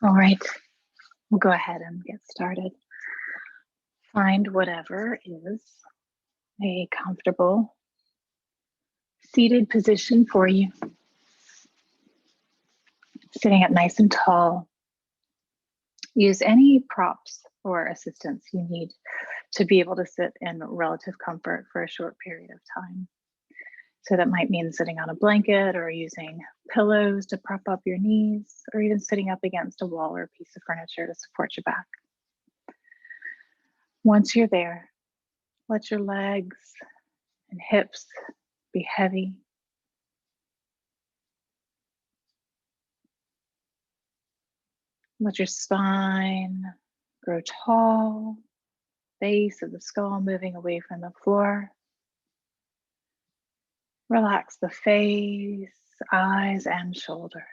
All right, we'll go ahead and get started. Find whatever is a comfortable seated position for you. Sitting up nice and tall. Use any props or assistance you need to be able to sit in relative comfort for a short period of time. So that might mean sitting on a blanket or using pillows to prop up your knees, or even sitting up against a wall or a piece of furniture to support your back. Once you're there, let your legs and hips be heavy. Let your spine grow tall, base of the skull moving away from the floor. Relax the face, eyes, and shoulders.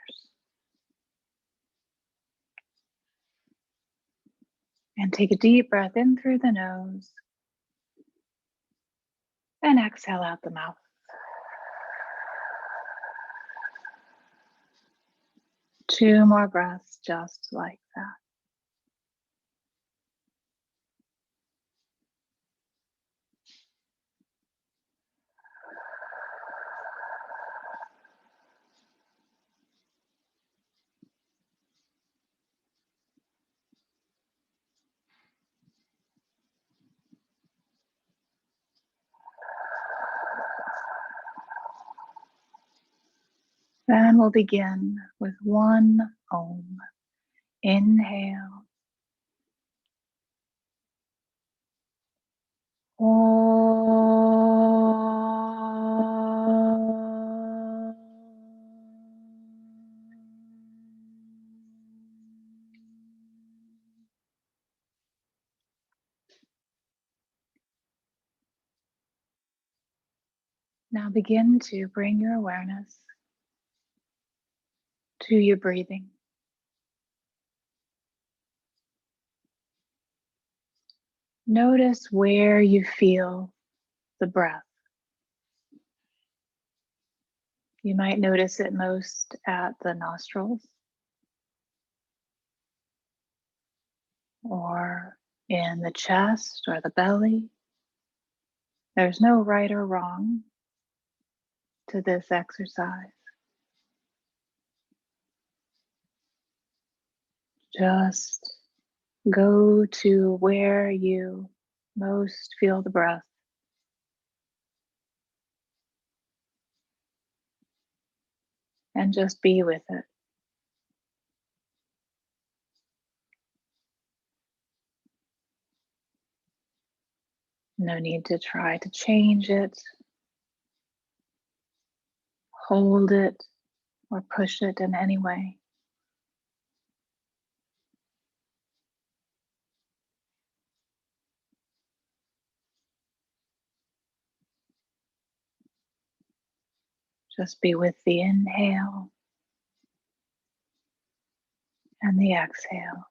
And take a deep breath in through the nose and exhale out the mouth. Two more breaths just like that. Then we'll begin with one Om. Inhale. Om. Now begin to bring your awareness to your breathing. Notice where you feel the breath. You might notice it most at the nostrils or in the chest or the belly. There's no right or wrong to this exercise. Just go to where you most feel the breath. And just be with it. No need to try to change it, hold it, or push it in any way. Just be with the inhale and the exhale.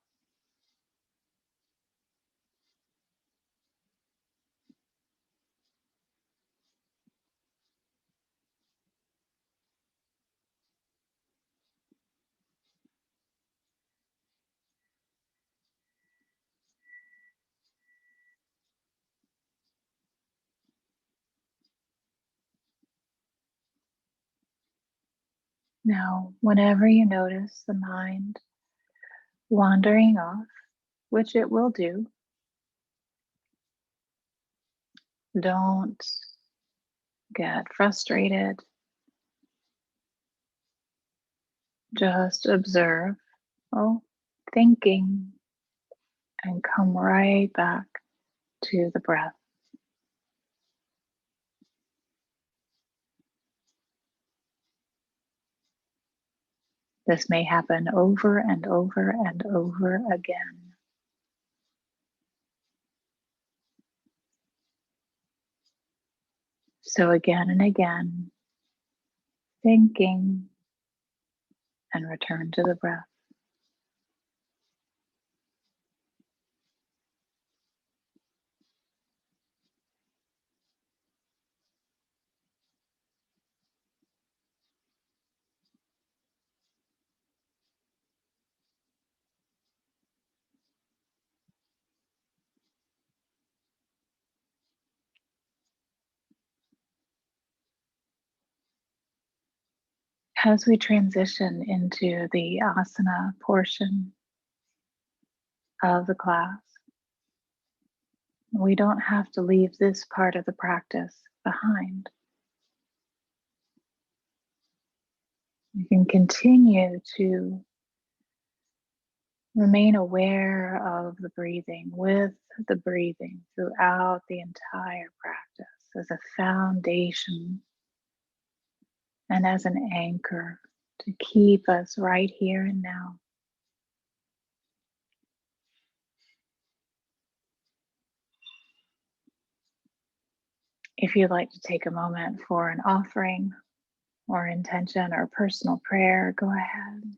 Now, whenever you notice the mind wandering off, which it will do, don't get frustrated. Just observe, thinking, and come right back to the breath. This may happen over and over and over again. So again and again, thinking, and return to the breath. As we transition into the asana portion of the class, we don't have to leave this part of the practice behind. You can continue to remain aware of the breathing, with the breathing throughout the entire practice as a foundation and as an anchor to keep us right here and now. If you'd like to take a moment for an offering or intention or personal prayer, go ahead.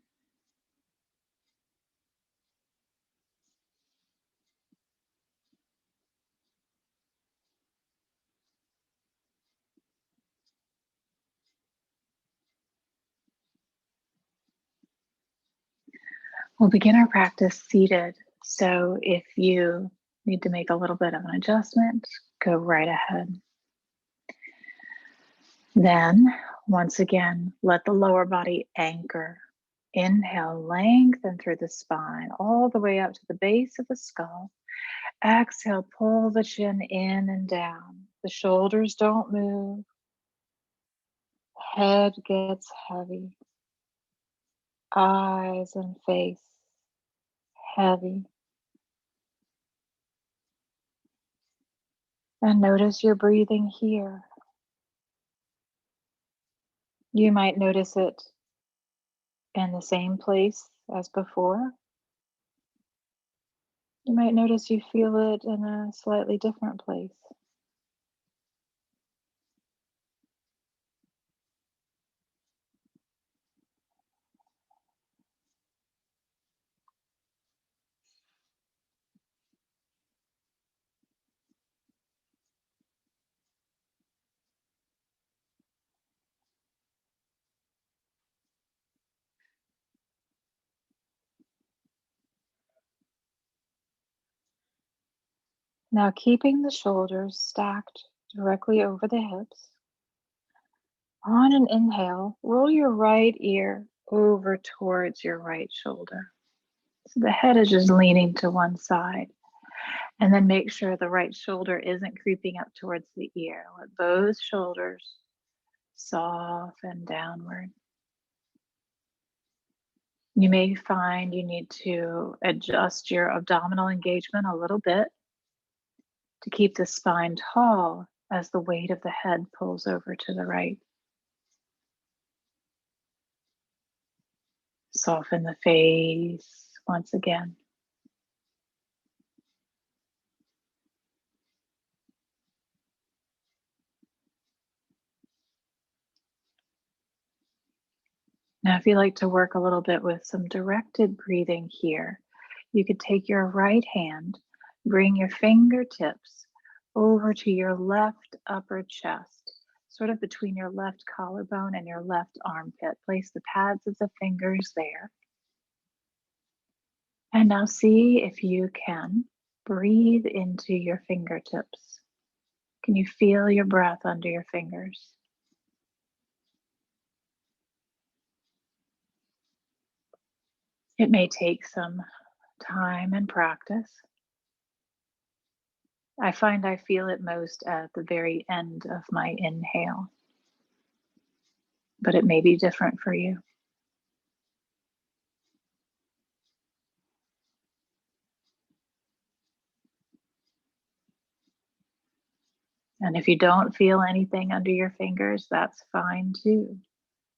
We'll begin our practice seated. So if you need to make a little bit of an adjustment, go right ahead. Then, once again, let the lower body anchor. Inhale, lengthen through the spine, all the way up to the base of the skull. Exhale, pull the chin in and down. The shoulders don't move. Head gets heavy. Eyes and face heavy. And notice your breathing here. You might notice it in the same place as before. You might notice you feel it in a slightly different place. Now, keeping the shoulders stacked directly over the hips. On an inhale, roll your right ear over towards your right shoulder. So the head is just leaning to one side. And then make sure the right shoulder isn't creeping up towards the ear. Let both shoulders soften downward. You may find you need to adjust your abdominal engagement a little bit to keep the spine tall as the weight of the head pulls over to the right. Soften the face once again. Now, if you like to work a little bit with some directed breathing here, you could take your right hand, bring your fingertips over to your left upper chest, sort of between your left collarbone and your left armpit. Place the pads of the fingers there. And now see if you can breathe into your fingertips. Can you feel your breath under your fingers? It may take some time and practice. I find I feel it most at the very end of my inhale, but it may be different for you. And if you don't feel anything under your fingers, that's fine too.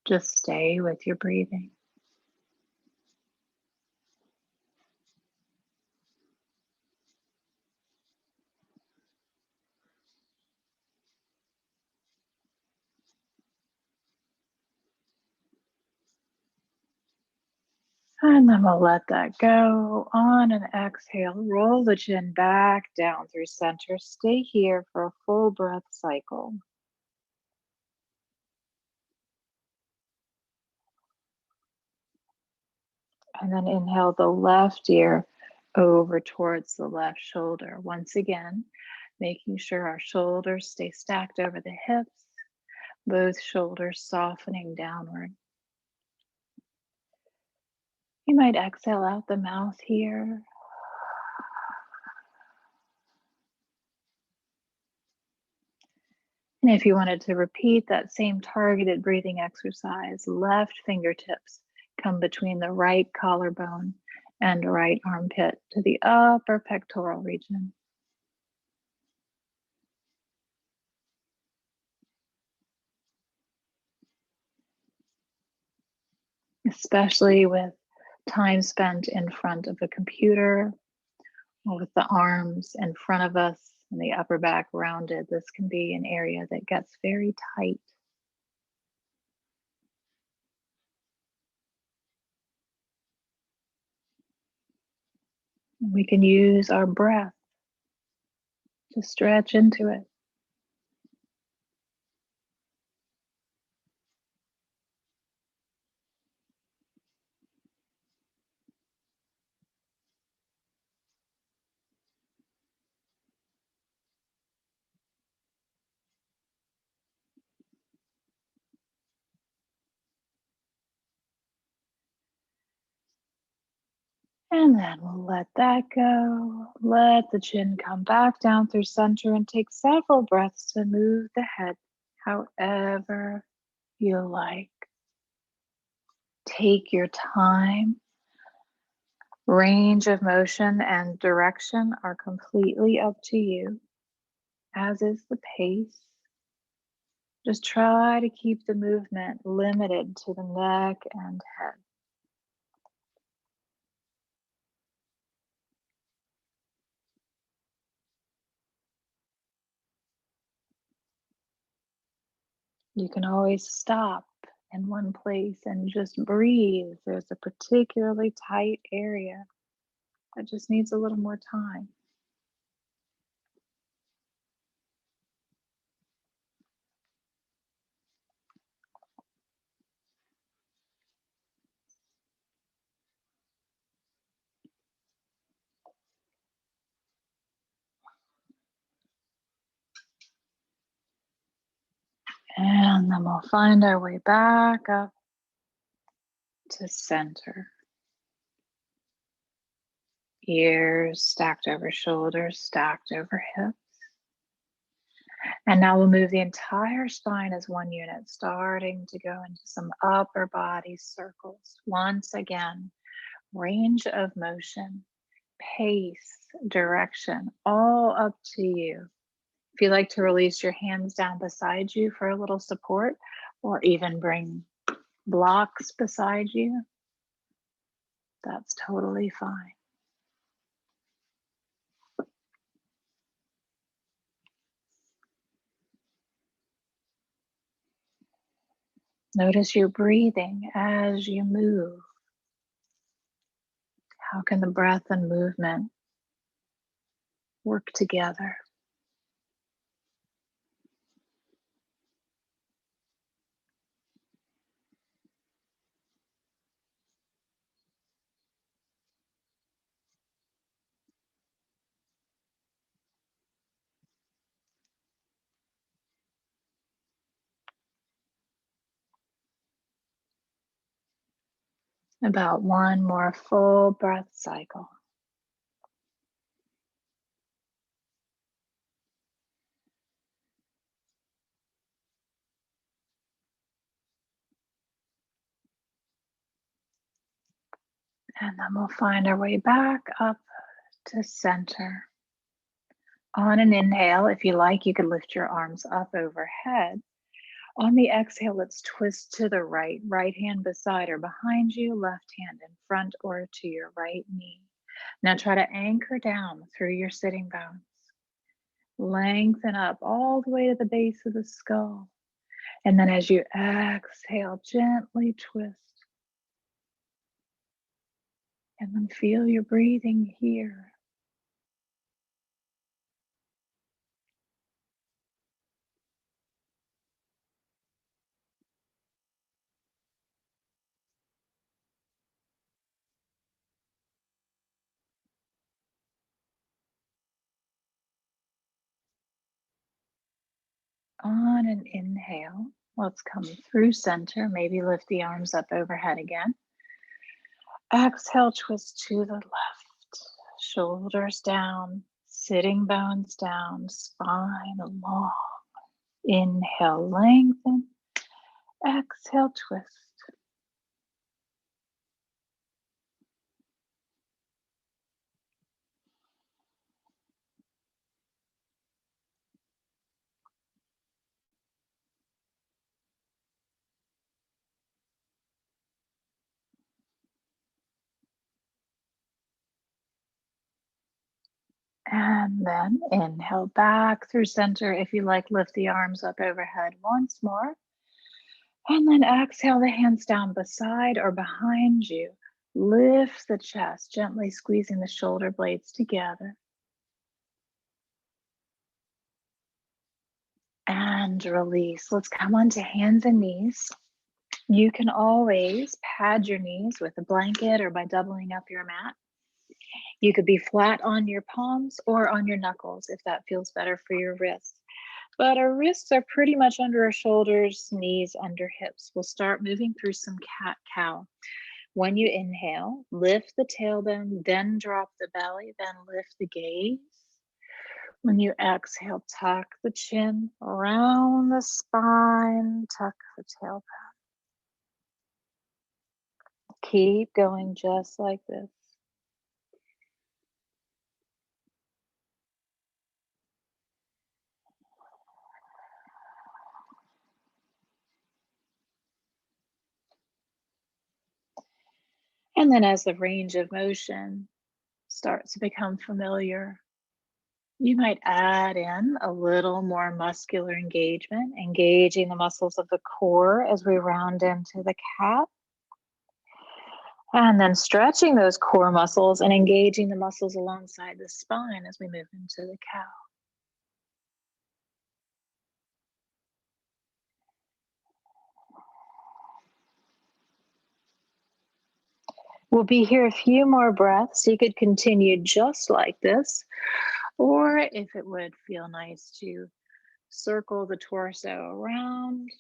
Just stay with your breathing. And then we'll let that go. On an exhale, roll the chin back down through center. Stay here for a full breath cycle. And then inhale the left ear over towards the left shoulder. Once again, making sure our shoulders stay stacked over the hips, both shoulders softening downward. You might exhale out the mouth here. And if you wanted to repeat that same targeted breathing exercise, left fingertips come between the right collarbone and right armpit to the upper pectoral region. Especially with time spent in front of a computer or with the arms in front of us and the upper back rounded, this can be an area that gets very tight. And we can use our breath to stretch into it. And then we'll let that go. Let the chin come back down through center and take several breaths to move the head however you like. Take your time. Range of motion and direction are completely up to you, as is the pace. Just try to keep the movement limited to the neck and head. You can always stop in one place and just breathe. There's a particularly tight area that just needs a little more time. And then we'll find our way back up to center. Ears stacked over shoulders, stacked over hips. And now we'll move the entire spine as one unit, starting to go into some upper body circles. Once again, range of motion, pace, direction, all up to you. If you like to release your hands down beside you for a little support, or even bring blocks beside you, that's totally fine. Notice your breathing as you move. How can the breath and movement work together? About one more full breath cycle. And then we'll find our way back up to center. On an inhale, if you like, you could lift your arms up overhead. On the exhale, let's twist to the right. Right hand beside or behind you, left hand in front or to your right knee. Now try to anchor down through your sitting bones. Lengthen up all the way to the base of the skull. And then as you exhale, gently twist. And then feel your breathing here. On an inhale, let's come through center. Maybe lift the arms up overhead again. Exhale, twist to the left. Shoulders down, sitting bones down, spine long. Inhale, lengthen. Exhale, twist. And then inhale back through center. If you like, lift the arms up overhead once more. And then exhale the hands down beside or behind you. Lift the chest, gently squeezing the shoulder blades together. And release. Let's come onto hands and knees. You can always pad your knees with a blanket or by doubling up your mat. You could be flat on your palms or on your knuckles if that feels better for your wrists. But our wrists are pretty much under our shoulders, knees under hips. We'll start moving through some cat-cow. When you inhale, lift the tailbone, then drop the belly, then lift the gaze. When you exhale, tuck the chin around the spine, tuck the tailbone. Keep going just like this. And then as the range of motion starts to become familiar, you might add in a little more muscular engagement, engaging the muscles of the core as we round into the cat. And then stretching those core muscles and engaging the muscles alongside the spine as we move into the cow. We'll be here a few more breaths. You could continue just like this, or if it would feel nice to circle the torso around,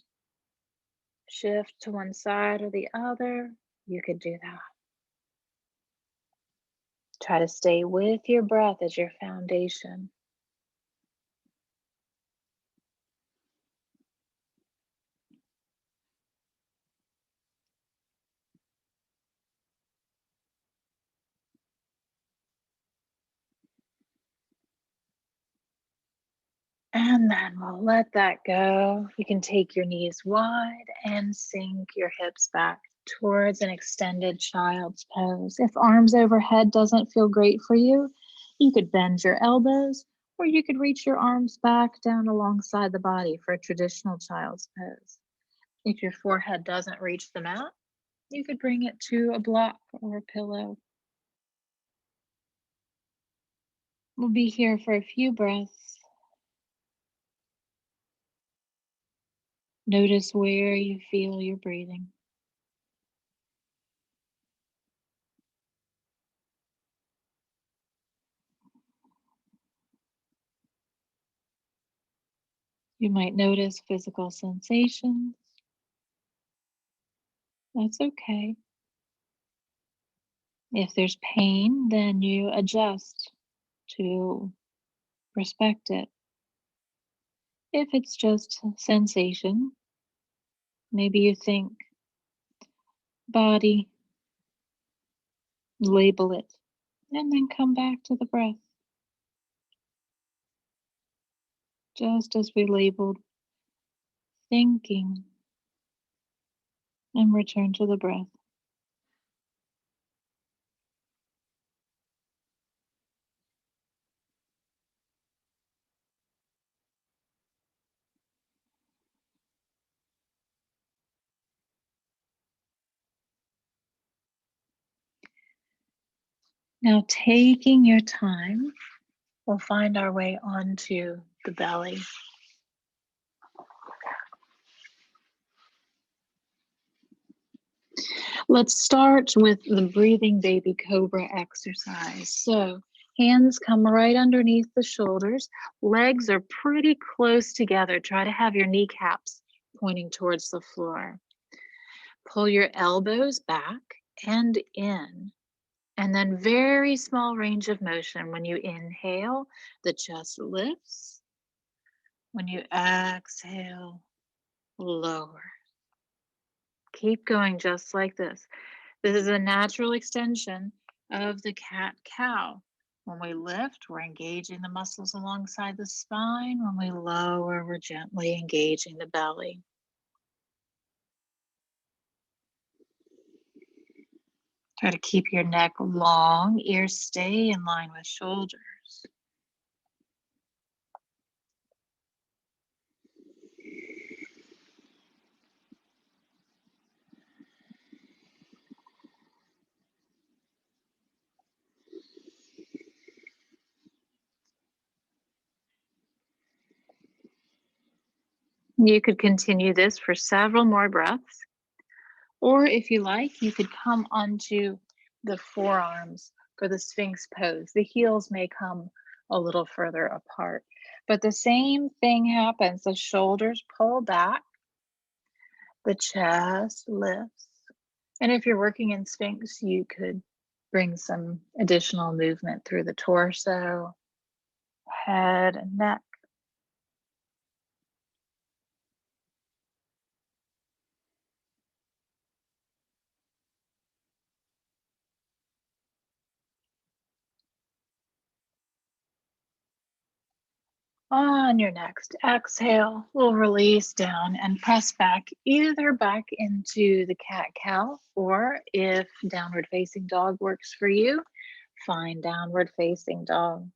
shift to one side or the other, you could do that. Try to stay with your breath as your foundation. And then we'll let that go. You can take your knees wide and sink your hips back towards an extended child's pose. If arms overhead doesn't feel great for you, you could bend your elbows, or you could reach your arms back down alongside the body for a traditional child's pose. If your forehead doesn't reach the mat, you could bring it to a block or a pillow. We'll be here for a few breaths. Notice where you feel your breathing. You might notice physical sensations. That's okay. If there's pain, then you adjust to respect it. If it's just sensation, maybe you think body, label it, and then come back to the breath. Just as we labeled thinking, and return to the breath. Now, taking your time, we'll find our way onto the belly. Let's start with the breathing baby cobra exercise. So hands come right underneath the shoulders. Legs are pretty close together. Try to have your kneecaps pointing towards the floor. Pull your elbows back and in. And then very small range of motion. When you inhale, the chest lifts. When you exhale, lower. Keep going just like this. This is a natural extension of the cat-cow. When we lift, we're engaging the muscles alongside the spine. When we lower, we're gently engaging the belly. Try to keep your neck long, ears stay in line with shoulders. You could continue this for several more breaths, or if you like, you could come onto the forearms for the Sphinx pose. The heels may come a little further apart, but the same thing happens. The shoulders pull back, the chest lifts. And if you're working in Sphinx, you could bring some additional movement through the torso, head, and neck. On your next exhale, we'll release down and press back, either back into the cat-cow, or if downward facing dog works for you, find downward facing dog.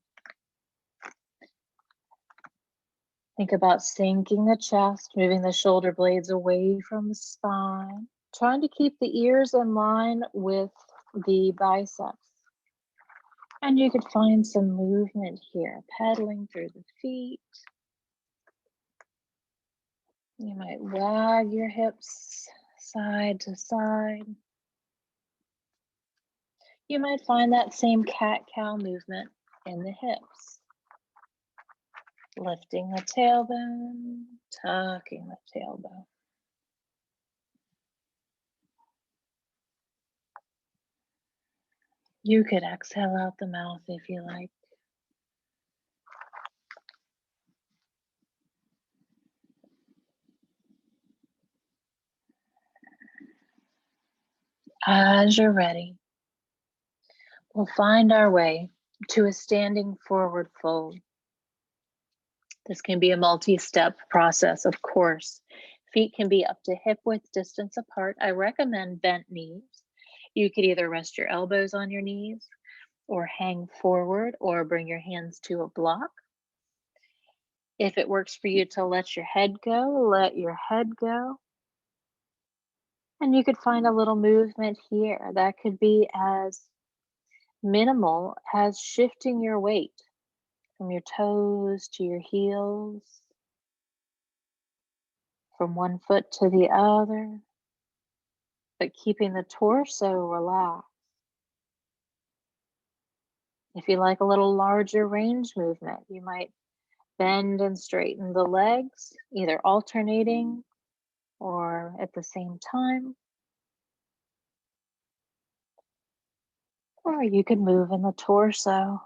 Think about sinking the chest, moving the shoulder blades away from the spine, trying to keep the ears in line with the biceps. And you could find some movement here, pedaling through the feet. You might wag your hips side to side. You might find that same cat-cow movement in the hips. Lifting the tailbone, tucking the tailbone. You could exhale out the mouth if you like. As you're ready, we'll find our way to a standing forward fold. This can be a multi-step process, of course. Feet can be up to hip width distance apart. I recommend bent knees. You could either rest your elbows on your knees or hang forward or bring your hands to a block. If it works for you to let your head go, let your head go. And you could find a little movement here that could be as minimal as shifting your weight from your toes to your heels, from one foot to the other, but keeping the torso relaxed. If you like a little larger range movement, you might bend and straighten the legs, either alternating or at the same time. Or you could move in the torso.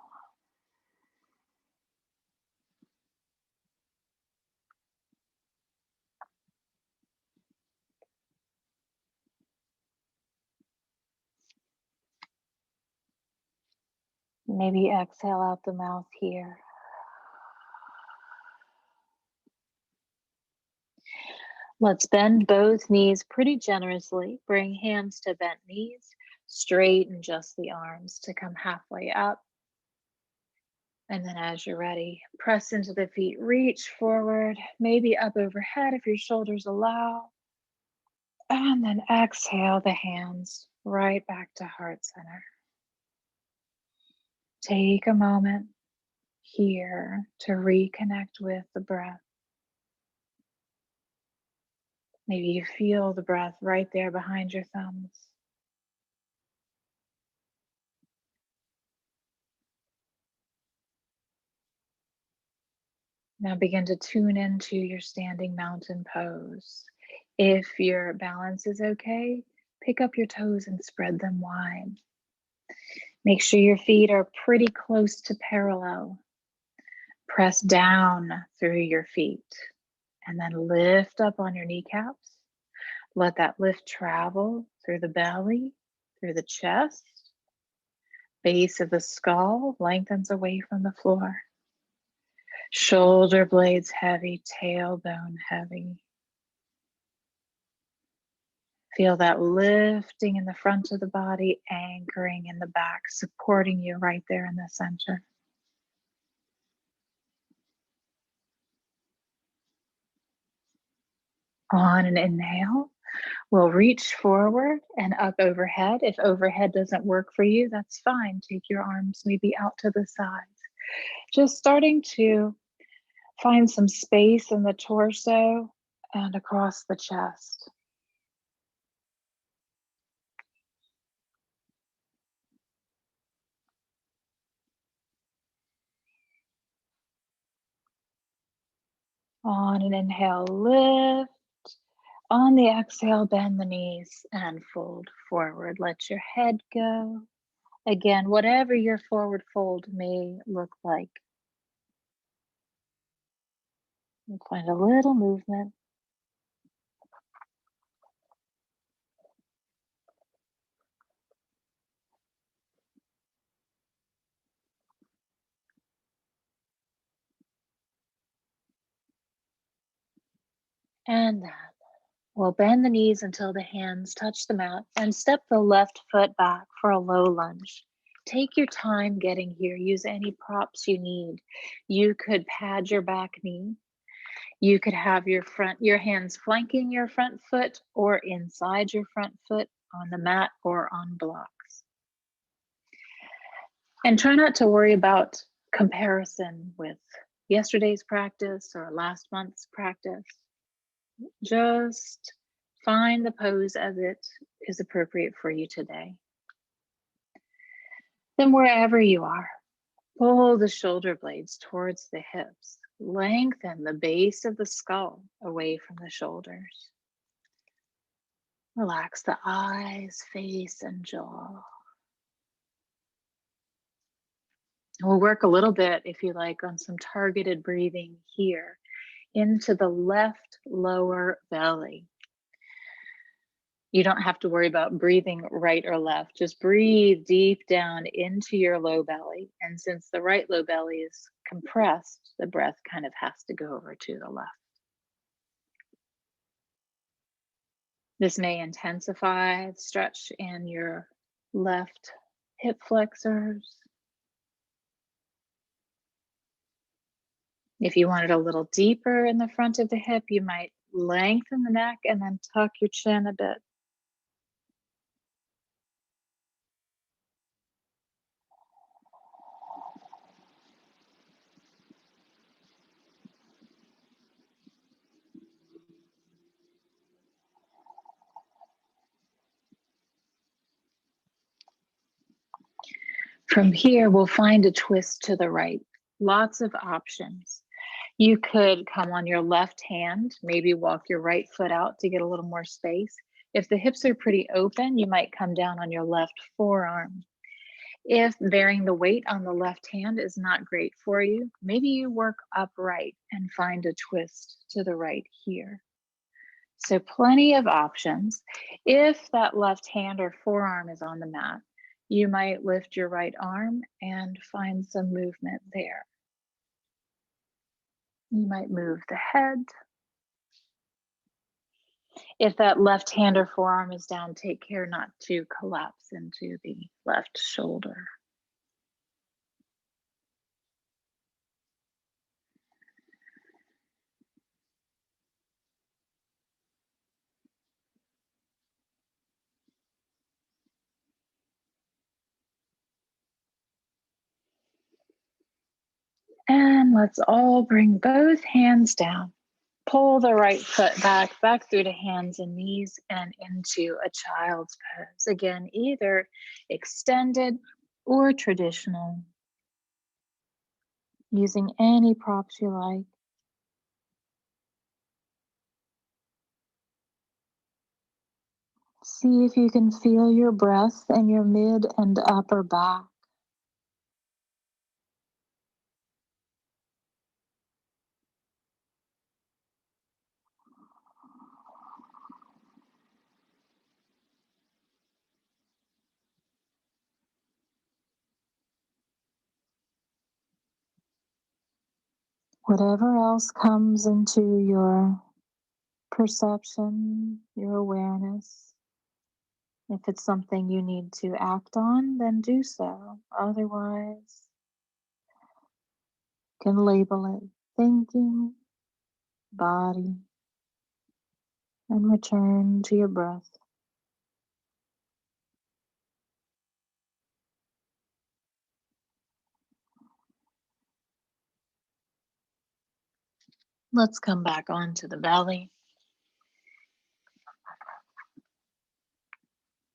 Maybe exhale out the mouth here. Let's bend both knees pretty generously. Bring hands to bent knees. Straighten just the arms to come halfway up. And then as you're ready, press into the feet, reach forward, maybe up overhead if your shoulders allow. And then exhale the hands right back to heart center. Take a moment here to reconnect with the breath. Maybe you feel the breath right there behind your thumbs. Now begin to tune into your standing mountain pose. If your balance is okay, Pick up your toes and spread them wide. Make sure your feet are pretty close to parallel. Press down through your feet and then lift up on your kneecaps. Let that lift travel through the belly, through the chest. Base of the skull lengthens away from the floor. Shoulder blades heavy, tailbone heavy. Feel that lifting in the front of the body, anchoring in the back, supporting you right there in the center. On an inhale, we'll reach forward and up overhead. If overhead doesn't work for you, that's fine. Take your arms maybe out to the sides. Just starting to find some space in the torso and across the chest. On an inhale, lift. On the exhale, bend the knees and fold forward. Let your head go. Again, whatever your forward fold may look like. And find a little movement. And that. We'll bend the knees until the hands touch the mat and step the left foot back for a low lunge. Take your time getting here. Use any props you need. You could pad your back knee. You could have your hands flanking your front foot or inside your front foot on the mat or on blocks. And try not to worry about comparison with yesterday's practice or last month's practice. Just find the pose as it is appropriate for you today. Then wherever you are, pull the shoulder blades towards the hips. Lengthen the base of the skull away from the shoulders. Relax the eyes, face, and jaw. We'll work a little bit, if you like, on some targeted breathing here into the left lower belly. You don't have to worry about breathing right or left. Just breathe deep down into your low belly. And since the right low belly is compressed, the breath kind of has to go over to the left. This may intensify the stretch in your left hip flexors. If you want it a little deeper in the front of the hip, you might lengthen the neck and then tuck your chin a bit. From here, we'll find a twist to the right. Lots of options. You could come on your left hand, maybe walk your right foot out to get a little more space. If the hips are pretty open, you might come down on your left forearm. If bearing the weight on the left hand is not great for you, maybe you work upright and find a twist to the right here. So plenty of options. If that left hand or forearm is on the mat, you might lift your right arm and find some movement there. You might move the head. If that left hand or forearm is down, take care not to collapse into the left shoulder. And let's all bring both hands down. Pull the right foot back through to hands and knees and into a child's pose. Again, either extended or traditional, using any props you like. See if you can feel your breath in your mid and upper back. Whatever else comes into your perception, your awareness, if it's something you need to act on, then do so. Otherwise, you can label it thinking, body, and return to your breath. Let's come back onto the belly.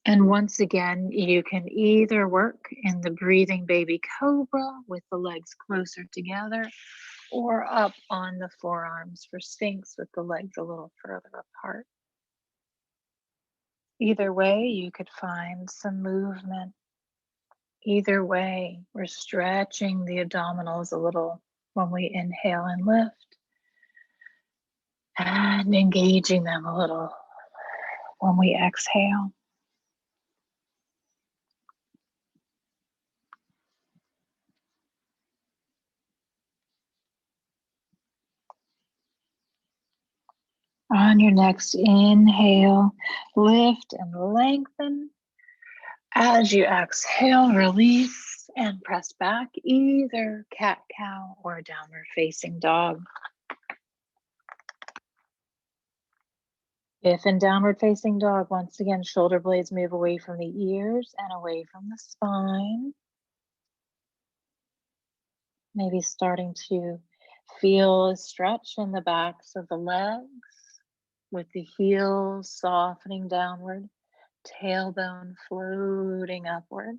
And once again, you can either work in the breathing baby cobra with the legs closer together, or up on the forearms for sphinx with the legs a little further apart. Either way, you could find some movement. Either way, we're stretching the abdominals a little when we inhale and lift, and engaging them a little when we exhale. On your next inhale, lift and lengthen. As you exhale, release and press back, either cat-cow or downward facing dog. If in downward facing dog, once again, shoulder blades move away from the ears and away from the spine. Maybe starting to feel a stretch in the backs of the legs with the heels softening downward, tailbone floating upward.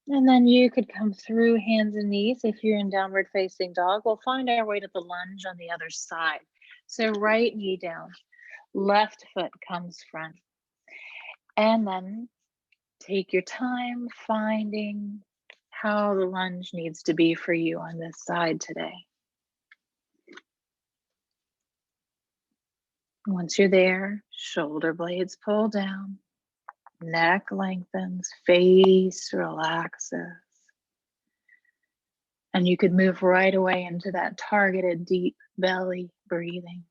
And then you could come through hands and knees. If you're in downward facing dog, we'll find our way to the lunge on the other side. So right knee down, left foot comes front. And then take your time finding how the lunge needs to be for you on this side today. Once you're there, shoulder blades pull down, neck lengthens, face relaxes. And you could move right away into that targeted deep belly breathing.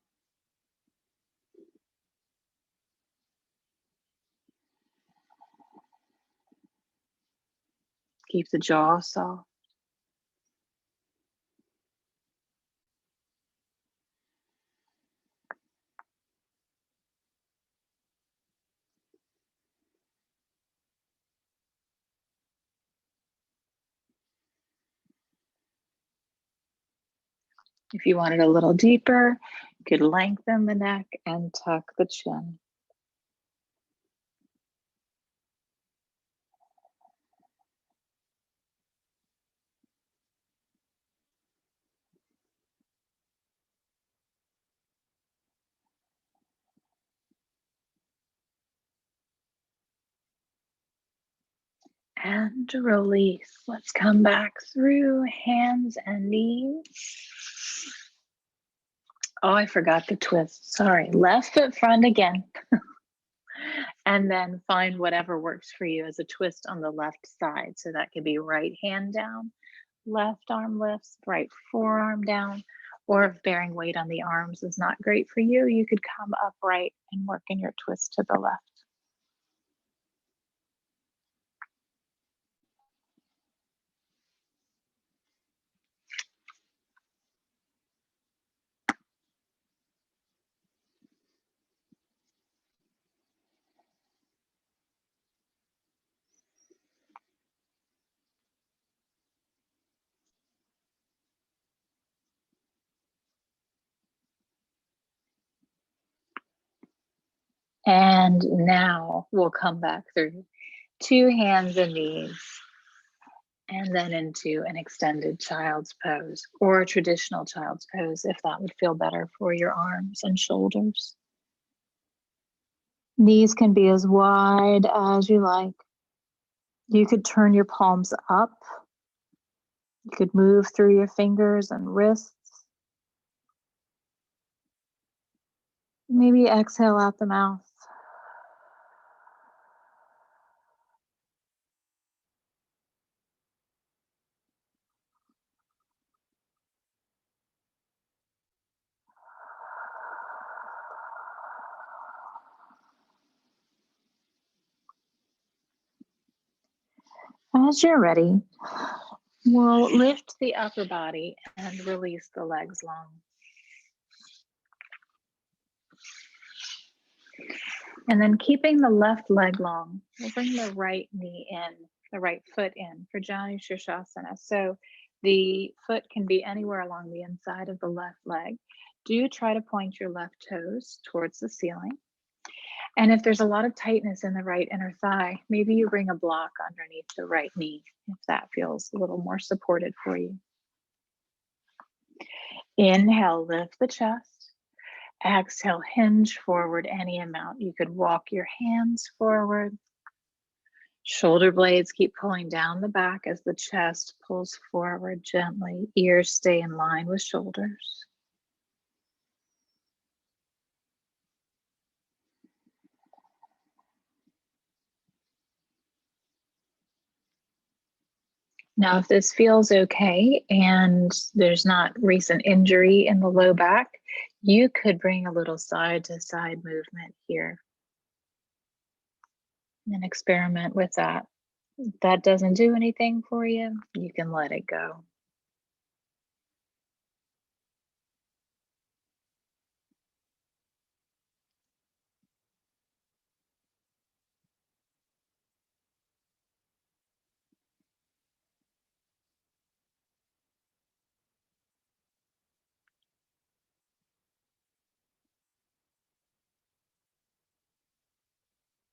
Keep the jaw soft. If you want it a little deeper, you could lengthen the neck and tuck the chin. And release. Let's come back through hands and knees. Oh, I forgot the twist. Sorry. Left foot front again. And then find whatever works for you as a twist on the left side. So that could be right hand down, left arm lifts, right forearm down. Or if bearing weight on the arms is not great for you, you could come upright and work in your twist to the left. And now we'll come back through two hands and knees. and then into an extended child's pose or a traditional child's pose if that would feel better for your arms and shoulders. Knees can be as wide as you like. You could turn your palms up. You could move through your fingers and wrists. Maybe exhale out the mouth. As you're ready, we'll lift the upper body and release the legs long. And then keeping the left leg long, we'll bring the right knee in, the right foot in for Janu Shirshasana. So the foot can be anywhere along the inside of the left leg. Do try to point your left toes towards the ceiling. And if there's a lot of tightness in the right inner thigh, maybe you bring a block underneath the right knee if that feels a little more supported for you. Inhale, lift the chest. Exhale, hinge forward any amount. You could walk your hands forward. Shoulder blades keep pulling down the back as the chest pulls forward gently. Ears stay in line with shoulders. Now, if this feels okay and there's not recent injury in the low back, you could bring a little side to side movement here and experiment with that. If that doesn't do anything for you, you can let it go.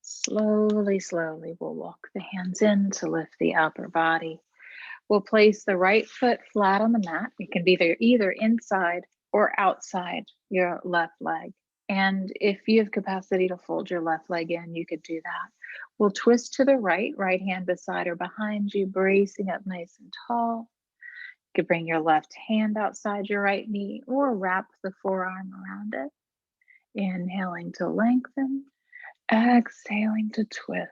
Slowly, slowly, we'll walk the hands in to lift the upper body. We'll place the right foot flat on the mat. It can be either inside or outside your left leg. And if you have capacity to fold your left leg in, you could do that. We'll twist to the right hand beside or behind you, bracing up nice and tall. You could bring your left hand outside your right knee or wrap the forearm around it. Inhaling to lengthen, exhaling to twist.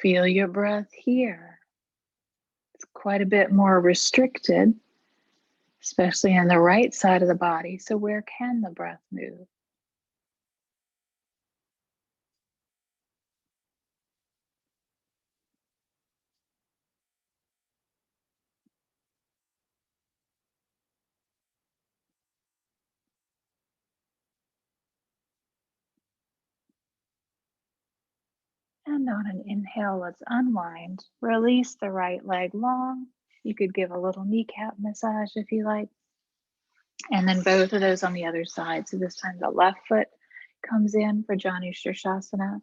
Feel your breath here. It's quite a bit more restricted, especially on the right side of the body. So where can the breath move? And on an inhale, let's unwind. Release the right leg long. You could give a little kneecap massage if you like. And then both of those on the other side. So this time the left foot comes in for Janu Shirshasana.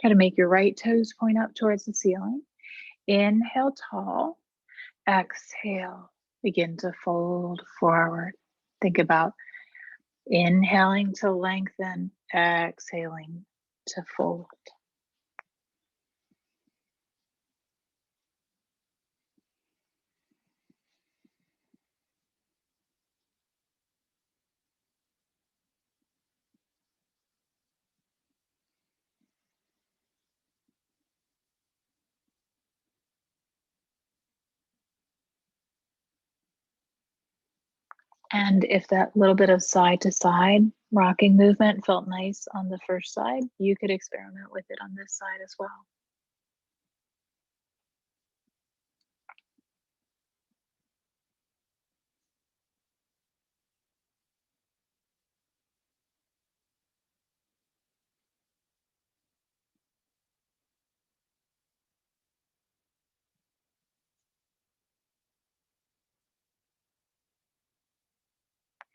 Try to make your right toes point up towards the ceiling. Inhale tall. Exhale. Begin to fold forward. Think about inhaling to lengthen, exhaling to fold. And if that little bit of side to side rocking movement felt nice on the first side, you could experiment with it on this side as well.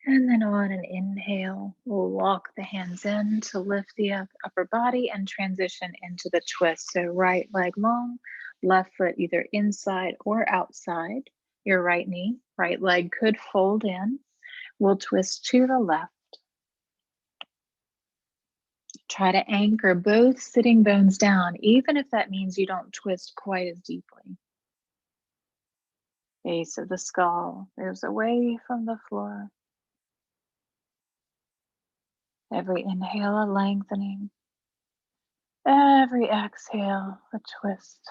And then on an inhale, we'll walk the hands in to lift the upper body and transition into the twist. So right leg long, left foot either inside or outside your right knee. Right leg could fold in. We'll twist to the left. Try to anchor both sitting bones down, even if that means you don't twist quite as deeply. Base of the skull moves away from the floor. Every inhale, a lengthening. Every exhale, a twist.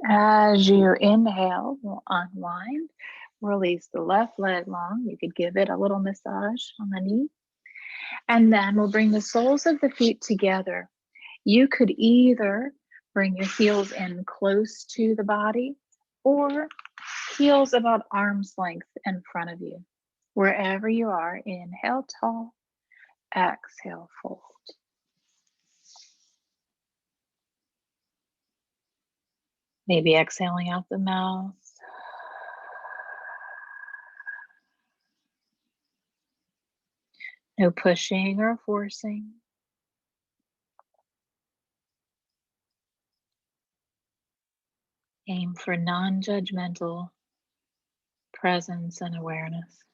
As you inhale, we'll unwind. Release the left leg long. You could give it a little massage on the knee. And then we'll bring the soles of the feet together. You could either bring your heels in close to the body or heels about arm's length in front of you. Wherever you are, inhale tall, exhale fold. Maybe exhaling out the mouth. No pushing or forcing. Aim for non-judgmental presence and awareness.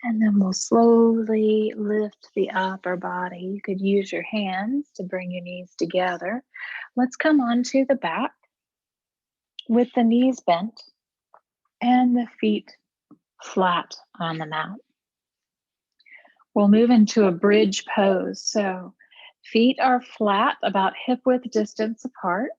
And then we'll slowly lift the upper body. You could use your hands to bring your knees together. Let's come onto the back with the knees bent and the feet flat on the mat. We'll move into a bridge pose. So feet are flat, about hip width distance apart.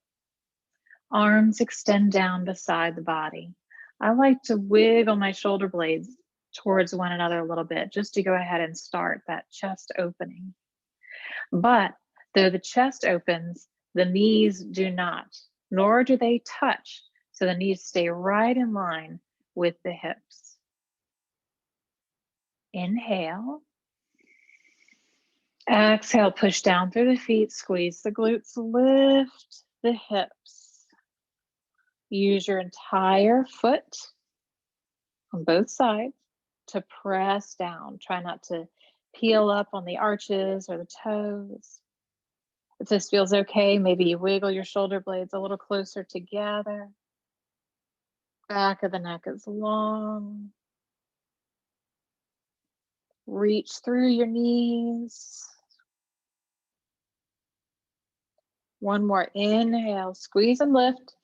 Arms extend down beside the body. I like to wiggle my shoulder blades towards one another a little bit just to go ahead and start that chest opening. But though the chest opens, the knees do not, nor do they touch. So the knees stay right in line with the hips. Inhale. Exhale, push down through the feet, squeeze the glutes, lift the hips. Use your entire foot on both sides to press down. Try not to peel up on the arches or the toes. If this feels okay, maybe you wiggle your shoulder blades a little closer together. Back of the neck is long. Reach through your knees. One more inhale, squeeze and lift.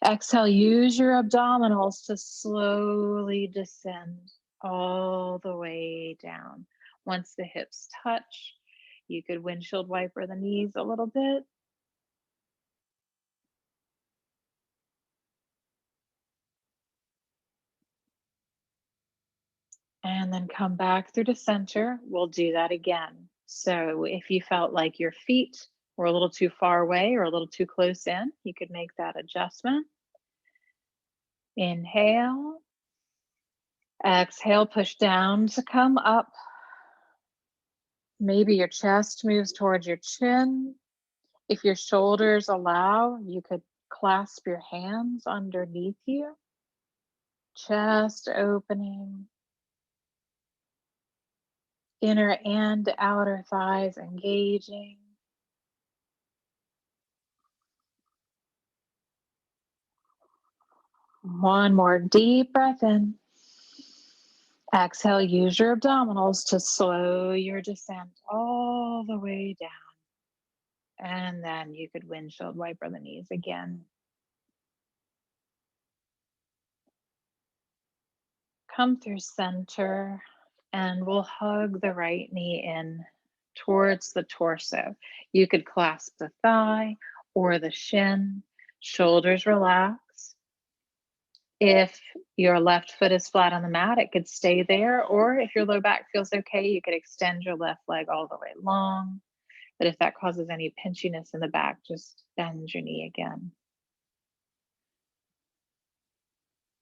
Exhale, use your abdominals to slowly descend all the way down. Once the hips touch, you could windshield wiper the knees a little bit. And then come back through to center. We'll do that again. So if you felt like your feet were a little too far away or a little too close in, you could make that adjustment. Inhale. Exhale, push down to come up. Maybe your chest moves towards your chin. If your shoulders allow, you could clasp your hands underneath you. Chest opening. Inner and outer thighs engaging. One more deep breath in. Exhale, use your abdominals to slow your descent all the way down. And then you could windshield wiper the knees again. Come through center and we'll hug the right knee in towards the torso. You could clasp the thigh or the shin, shoulders relax. If your left foot is flat on the mat, it could stay there. Or if your low back feels okay, you could extend your left leg all the way long. But if that causes any pinchiness in the back, just bend your knee again.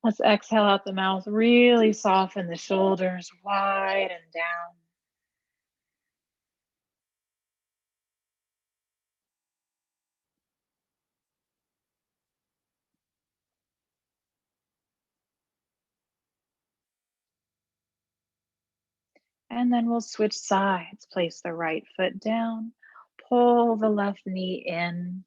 Let's exhale out the mouth, really soften the shoulders wide and down. And then we'll switch sides. Place the right foot down, pull the left knee in,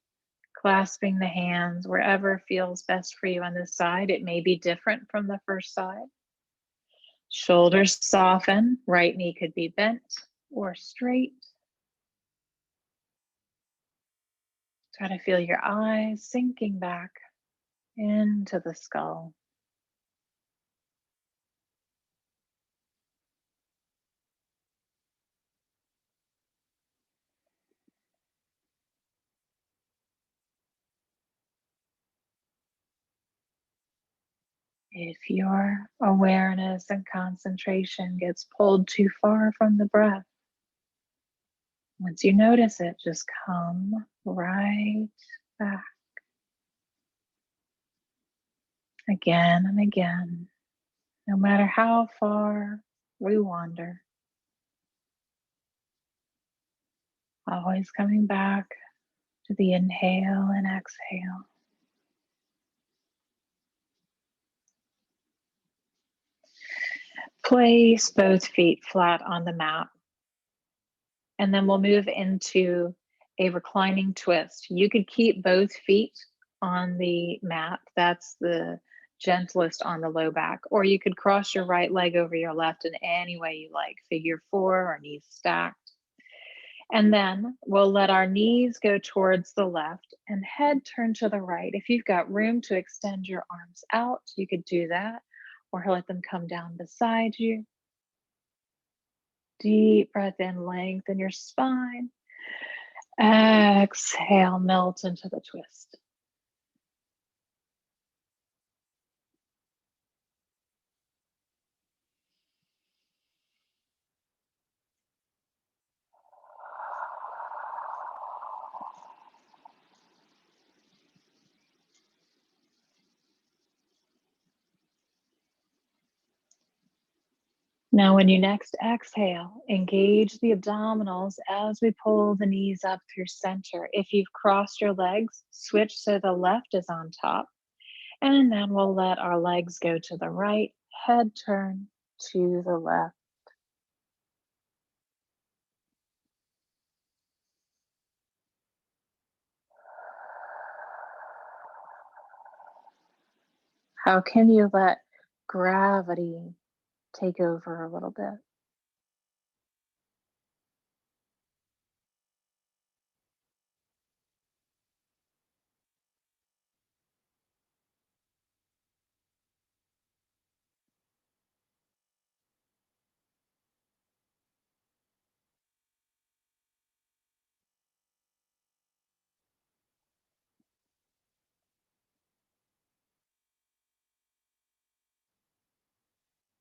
clasping the hands wherever feels best for you on this side. It may be different from the first side. Shoulders soften, right knee could be bent or straight. Try to feel your eyes sinking back into the skull. If your awareness and concentration gets pulled too far from the breath, once you notice it, just come right back again and again, no matter how far we wander. Always coming back to the inhale and exhale. Place both feet flat on the mat. And then we'll move into a reclining twist. You could keep both feet on the mat. That's the gentlest on the low back. Or you could cross your right leg over your left in any way you like. Figure four or knees stacked. And then we'll let our knees go towards the left and head turn to the right. If you've got room to extend your arms out, you could do that, or let them come down beside you. Deep breath in, lengthen your spine. Exhale, melt into the twist. Now, when you next exhale, engage the abdominals as we pull the knees up through center. If you've crossed your legs, switch so the left is on top. And then we'll let our legs go to the right, head turn to the left. How can you let gravity take over a little bit?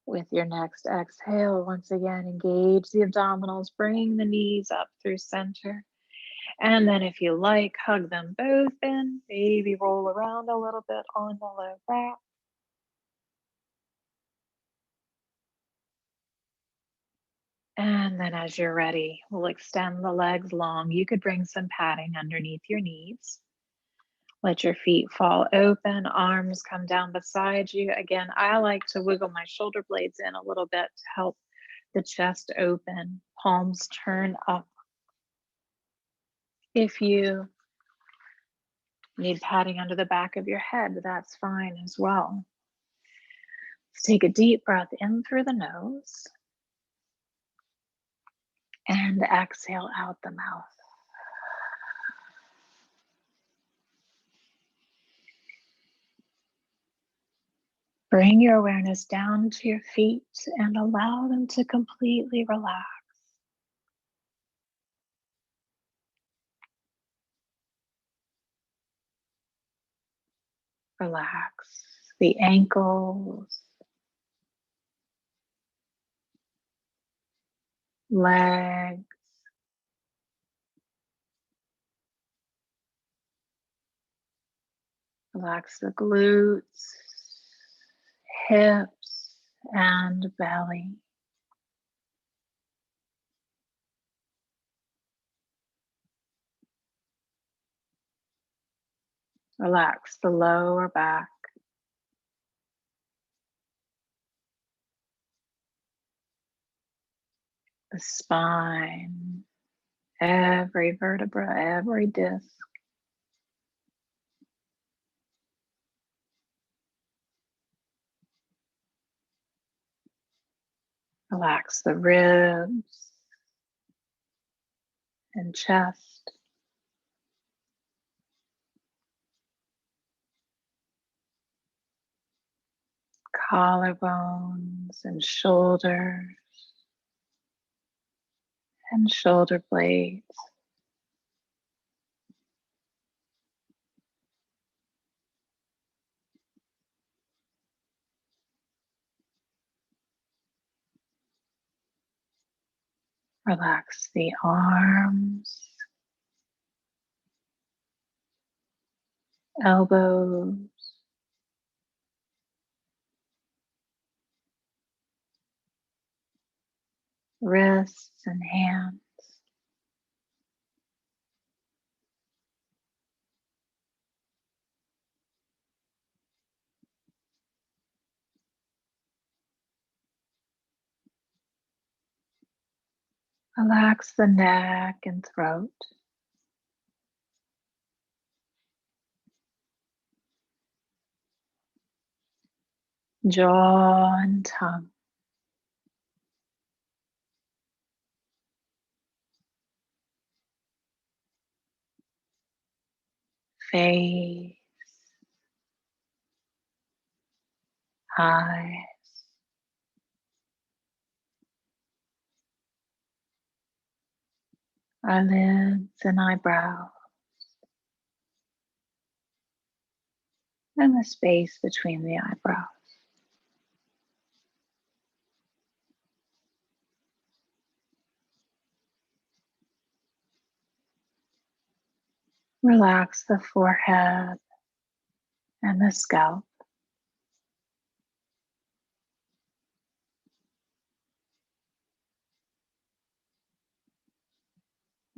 With your next exhale, once again, engage the abdominals, bring the knees up through center. And then if you like, hug them both in, maybe roll around a little bit on the low back. And then as you're ready, we'll extend the legs long. You could bring some padding underneath your knees. Let your feet fall open, arms come down beside you. Again, I like to wiggle my shoulder blades in a little bit to help the chest open, palms turn up. If you need padding under the back of your head, that's fine as well. Let's take a deep breath in through the nose and exhale out the mouth. Bring your awareness down to your feet and allow them to completely relax. Relax the ankles, legs, relax the glutes, hips, and belly. Relax the lower back, the spine, every vertebra, every disc. Relax the ribs and chest, collarbones and shoulder blades. Relax the arms, elbows, wrists, and hands. Relax the neck and throat, jaw and tongue, face, eyes, eyelids and eyebrows, and the space between the eyebrows. Relax the forehead and the scalp,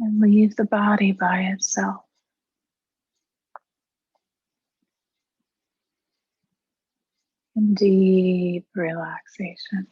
and leave the body by itself in deep relaxation.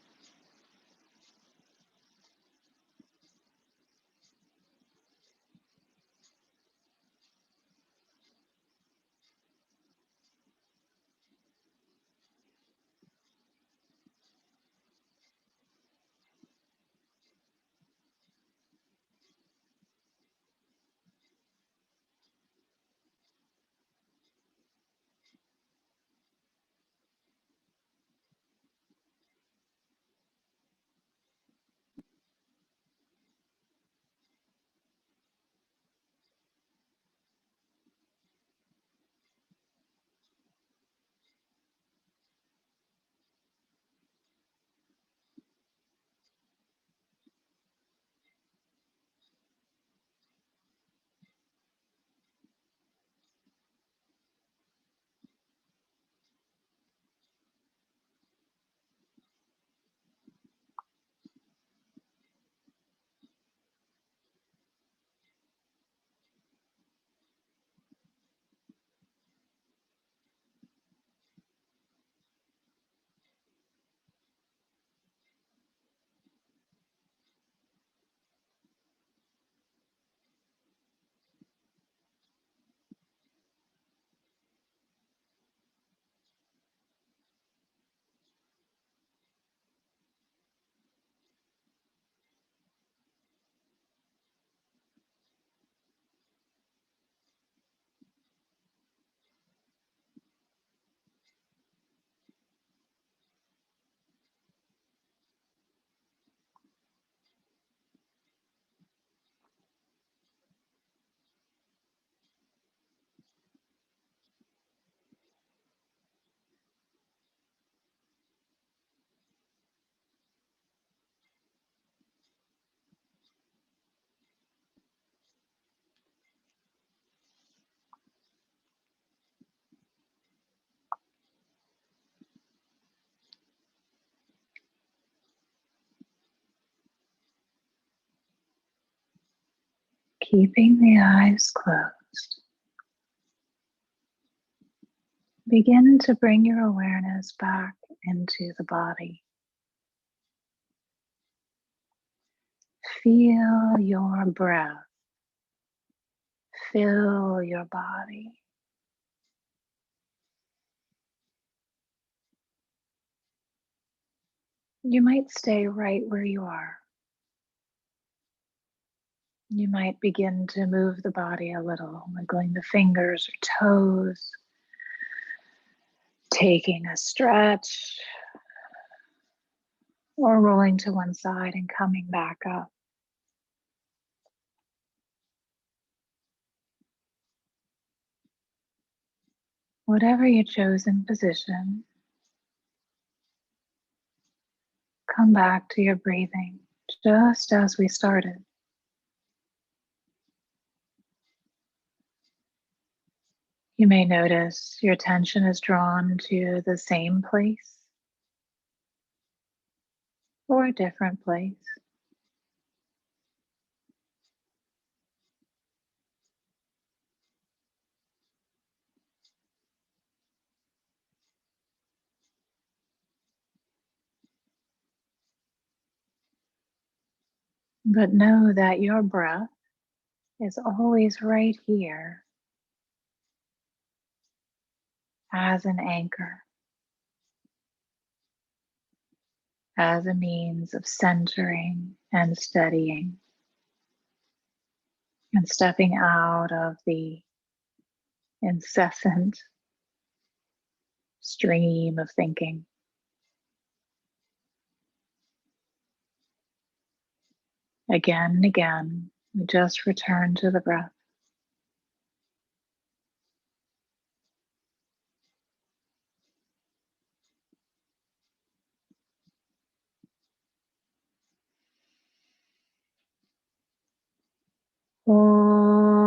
Keeping the eyes closed, begin to bring your awareness back into the body. Feel your breath fill your body. You might stay right where you are. You might begin to move the body a little, wiggling the fingers or toes, taking a stretch, or rolling to one side and coming back up. Whatever your chosen position, come back to your breathing just as we started. You may notice your attention is drawn to the same place or a different place. But know that your breath is always right here as an anchor, as a means of centering and steadying and stepping out of the incessant stream of thinking. Again and again, we just return to the breath. Om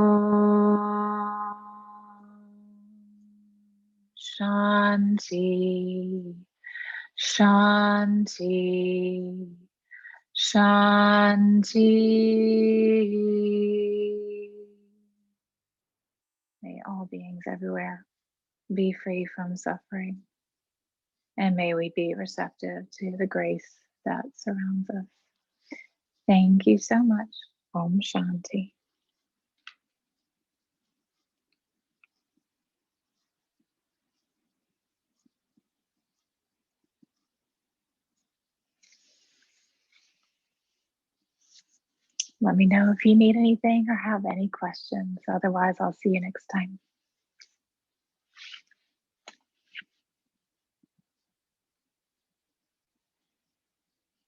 Shanti, Shanti, Shanti. May all beings everywhere be free from suffering, and may we be receptive to the grace that surrounds us. Thank you so much. Om Shanti. Let me know if you need anything or have any questions. Otherwise, I'll see you next time.